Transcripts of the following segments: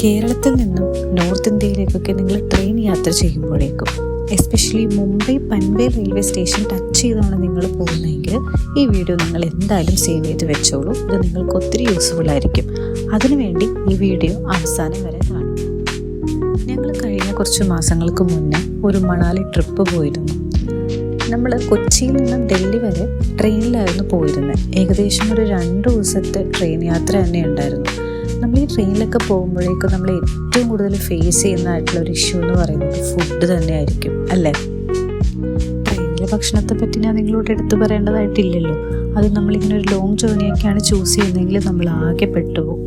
കേരളത്തിൽ നിന്നും നോർത്ത് ഇന്ത്യയിലേക്കൊക്കെ നിങ്ങൾ ട്രെയിൻ യാത്ര ചെയ്യുമ്പോഴേക്കും especially Mumbai Panvel railway station touch ചെയ്താണ് നിങ്ങൾ പോകുന്നതെങ്കിൽ ഈ വീഡിയോ നിങ്ങൾ എന്തായാലും സേവ് ചെയ്ത് വെച്ചോളൂ. ഇത് നിങ്ങൾക്ക് ഒത്തിരി യൂസ്ഫുൾ ആയിരിക്കും. അതിനുവേണ്ടി ഈ വീഡിയോ അവസാനം വരെ കാണും. ഞങ്ങൾ കഴിഞ്ഞ കുറച്ച് മാസങ്ങൾക്ക് മുന്നേ ഒരു മണാലി ട്രിപ്പ് പോയിരുന്നു. നമ്മൾ കൊച്ചിയിൽ നിന്നും ഡൽഹി വരെ ട്രെയിനിലായിരുന്നു പോയിരുന്നത്. ഏകദേശം ഒരു 2 ദിവസത്തെ ട്രെയിൻ യാത്ര തന്നെ ഉണ്ടായിരുന്നു. നമ്മൾ ഈ ട്രെയിനിലൊക്കെ പോകുമ്പോഴേക്കും നമ്മൾ ഏറ്റവും കൂടുതൽ ഫേസ് ചെയ്യുന്നതായിട്ടുള്ള ഒരു ഇഷ്യൂ എന്ന് പറയുന്നത് ഫുഡ് തന്നെയായിരിക്കും, അല്ലേ? ട്രെയിനിലെ ഭക്ഷണത്തെ പറ്റി ഞാൻ നിങ്ങളോട് എടുത്തു പറയേണ്ടതായിട്ടില്ലല്ലോ. അത് നമ്മളിങ്ങനെ ഒരു ലോങ് ജേർണിയൊക്കെയാണ് ചൂസ് ചെയ്യുന്നതെങ്കിൽ നമ്മൾ ആകെ പെട്ടുപോകും.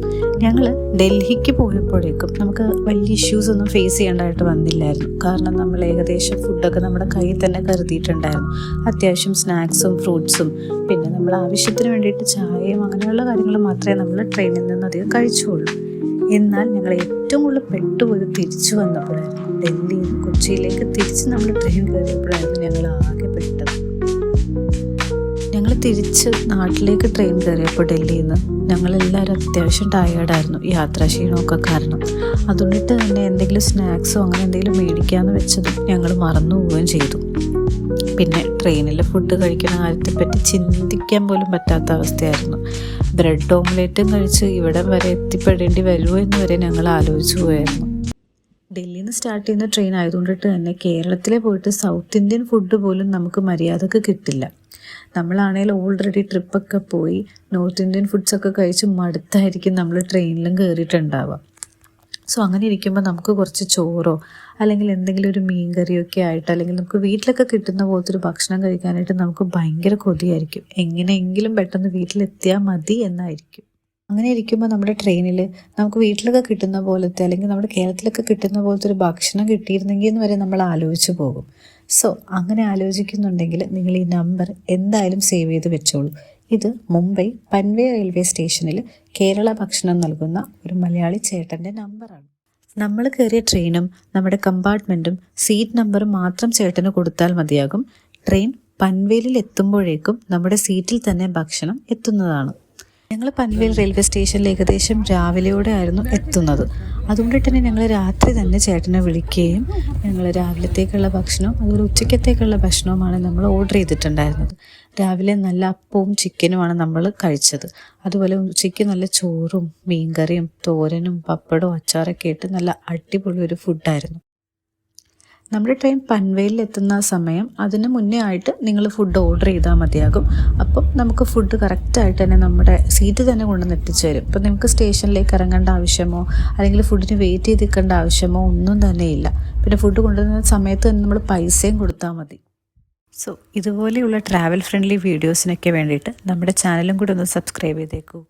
ഞങ്ങൾ ഡൽഹിക്ക് പോയപ്പോഴേക്കും നമുക്ക് വലിയ ഇഷ്യൂസ് ഒന്നും ഫേസ് ചെയ്യേണ്ടതായിട്ട് വന്നില്ലായിരുന്നു. കാരണം നമ്മൾ ഏകദേശം ഫുഡൊക്കെ നമ്മുടെ കയ്യിൽ തന്നെ കരുതിയിട്ടുണ്ടായിരുന്നു. അത്യാവശ്യം സ്നാക്സും ഫ്രൂട്ട്സും പിന്നെ നമ്മൾ ആവശ്യത്തിന് വേണ്ടിയിട്ട് ചായയും അങ്ങനെയുള്ള കാര്യങ്ങൾ മാത്രമേ നമ്മൾ ട്രെയിനിൽ നിന്ന് അധികം കഴിച്ചുള്ളൂ. എന്നാൽ ഞങ്ങൾ ഏറ്റവും കൂടുതൽ പെട്ടുപോയി തിരിച്ചു വന്നപ്പോഴായിരുന്നു. ഡൽഹിയിൽ നിന്ന് കൊച്ചിയിലേക്ക് തിരിച്ച് നമ്മൾ ട്രെയിൻ കയറിയപ്പോഴായിരുന്നു ഞങ്ങൾ ആകെ പെട്ടത്. ഞങ്ങൾ തിരിച്ച് നാട്ടിലേക്ക് ട്രെയിൻ കയറിയപ്പോൾ ഡൽഹിയിൽ നിന്ന് ഞങ്ങളെല്ലാവരും അത്യാവശ്യം ടയേർഡായിരുന്നു, യാത്രാക്ഷീണമൊക്കെ കാരണം. അതുകൊണ്ടിട്ട് തന്നെ എന്തെങ്കിലും സ്നാക്സോ അങ്ങനെ എന്തെങ്കിലും മേടിക്കാമെന്ന് വെച്ചതും ഞങ്ങൾ മറന്നു പോവുകയും ചെയ്തു. പിന്നെ ട്രെയിനിൽ ഫുഡ് കഴിക്കുന്ന കാര്യത്തെപ്പറ്റി ചിന്തിക്കാൻ പോലും പറ്റാത്ത അവസ്ഥയായിരുന്നു. ബ്രെഡ് ഓംലേറ്റും കഴിച്ച് ഇവിടെ വരെ എത്തിപ്പെടേണ്ടി വരുമോ എന്ന് വരെ ഞങ്ങൾ ആലോചിച്ചു പോയായിരുന്നു. ഡൽഹിയിൽ നിന്ന് സ്റ്റാർട്ട് ചെയ്യുന്ന ട്രെയിൻ ആയതുകൊണ്ടിട്ട് തന്നെ കേരളത്തിലെ പോയിട്ട് സൗത്ത് ഇന്ത്യൻ ഫുഡ് പോലും നമുക്ക് മര്യാദക്ക് കിട്ടില്ല. നമ്മളാണെങ്കിൽ ഓൾറെഡി ട്രിപ്പൊക്കെ പോയി നോർത്ത് ഇന്ത്യൻ ഫുഡ്സൊക്കെ കഴിച്ച് മടുത്തായിരിക്കും നമ്മൾ ട്രെയിനിലും കയറിയിട്ടുണ്ടാവുക. സോ അങ്ങനെ ഇരിക്കുമ്പോൾ നമുക്ക് കുറച്ച് ചോറോ അല്ലെങ്കിൽ എന്തെങ്കിലും ഒരു മീൻ കറിയൊക്കെ ആയിട്ട് അല്ലെങ്കിൽ നമുക്ക് വീട്ടിലൊക്കെ കിട്ടുന്ന പോലത്തെ ഒരു ഭക്ഷണം കഴിക്കാനായിട്ട് നമുക്ക് ഭയങ്കര കൊതിയായിരിക്കും. എങ്ങനെയെങ്കിലും പെട്ടെന്ന് വീട്ടിലെത്തിയാൽ മതി എന്നായിരിക്കും. അങ്ങനെ ഇരിക്കുമ്പോൾ നമ്മുടെ ട്രെയിനിൽ നമുക്ക് വീട്ടിലൊക്കെ കിട്ടുന്ന പോലത്തെ അല്ലെങ്കിൽ നമ്മുടെ കേരളത്തിലൊക്കെ കിട്ടുന്ന പോലത്തെ ഒരു ഭക്ഷണം കിട്ടിയിരുന്നെങ്കിൽ എന്ന് വരെ നമ്മൾ ആലോചിച്ച് പോകും. സോ അങ്ങനെ ആലോചിക്കുന്നുണ്ടെങ്കിൽ നിങ്ങൾ ഈ നമ്പർ എന്തായാലും സേവ് ചെയ്ത് വെച്ചോളൂ. ഇത് മുംബൈ പൻവേൽ റെയിൽവേ സ്റ്റേഷനിൽ കേരള ഭക്ഷണം നൽകുന്ന ഒരു മലയാളി ചേട്ടൻ്റെ നമ്പറാണ്. നമ്മൾ കയറിയ ട്രെയിനും നമ്മുടെ കമ്പാർട്ട്മെൻറ്റും സീറ്റ് നമ്പറും മാത്രം ചേട്ടന് കൊടുത്താൽ മതിയാകും. ട്രെയിൻ പൻവേലിൽ എത്തുമ്പോഴേക്കും നമ്മുടെ സീറ്റിൽ തന്നെ ഭക്ഷണം എത്തുന്നതാണ്. ഞങ്ങൾ പൻവേൽ റെയിൽവേ സ്റ്റേഷനിൽ ഏകദേശം രാവിലെയോടെ ആയിരുന്നു എത്തുന്നത്. അതുകൊണ്ടിട്ട് തന്നെ ഞങ്ങൾ രാത്രി തന്നെ ചേട്ടനെ വിളിക്കുകയും ഞങ്ങൾ രാവിലത്തേക്കുള്ള ഭക്ഷണവും അതുപോലെ ഉച്ചക്കത്തേക്കുള്ള ഭക്ഷണവുമാണ് നമ്മൾ ഓർഡർ ചെയ്തിട്ടുണ്ടായിരുന്നത്. രാവിലെ നല്ല അപ്പവും ചിക്കനുമാണ് നമ്മൾ കഴിച്ചത്. അതുപോലെ ഉച്ചയ്ക്ക് നല്ല ചോറും മീൻകറിയും തോരനും പപ്പടവും അച്ചാറൊക്കെ ഇട്ട് നല്ല അടിപൊളി ഒരു ഫുഡായിരുന്നു. നമ്മുടെ ട്രെയിൻ പൻവേലിൽ എത്തുന്ന സമയം അതിന് മുന്നേ ആയിട്ട് നിങ്ങൾ ഫുഡ് ഓർഡർ ചെയ്താൽ മതിയാകും. അപ്പം നമുക്ക് ഫുഡ് കറക്റ്റായിട്ട് തന്നെ നമ്മുടെ സീറ്റ് തന്നെ കൊണ്ടുവന്ന് എത്തിച്ചു തരും. ഇപ്പം നിങ്ങൾക്ക് സ്റ്റേഷനിലേക്ക് ഇറങ്ങേണ്ട ആവശ്യമോ അല്ലെങ്കിൽ ഫുഡിന് വെയിറ്റ് ചെയ്ത് നിൽക്കേണ്ട ആവശ്യമോ ഒന്നും തന്നെ ഇല്ല. പിന്നെ ഫുഡ് കൊണ്ടുവരുന്ന സമയത്ത് തന്നെ നമ്മൾ പൈസയും കൊടുത്താൽ മതി. സോ ഇതുപോലെയുള്ള ട്രാവൽ ഫ്രണ്ട്ലി വീഡിയോസിനൊക്കെ വേണ്ടിയിട്ട് നമ്മുടെ ചാനലും കൂടി ഒന്ന് സബ്സ്ക്രൈബ് ചെയ്തേക്കൂ.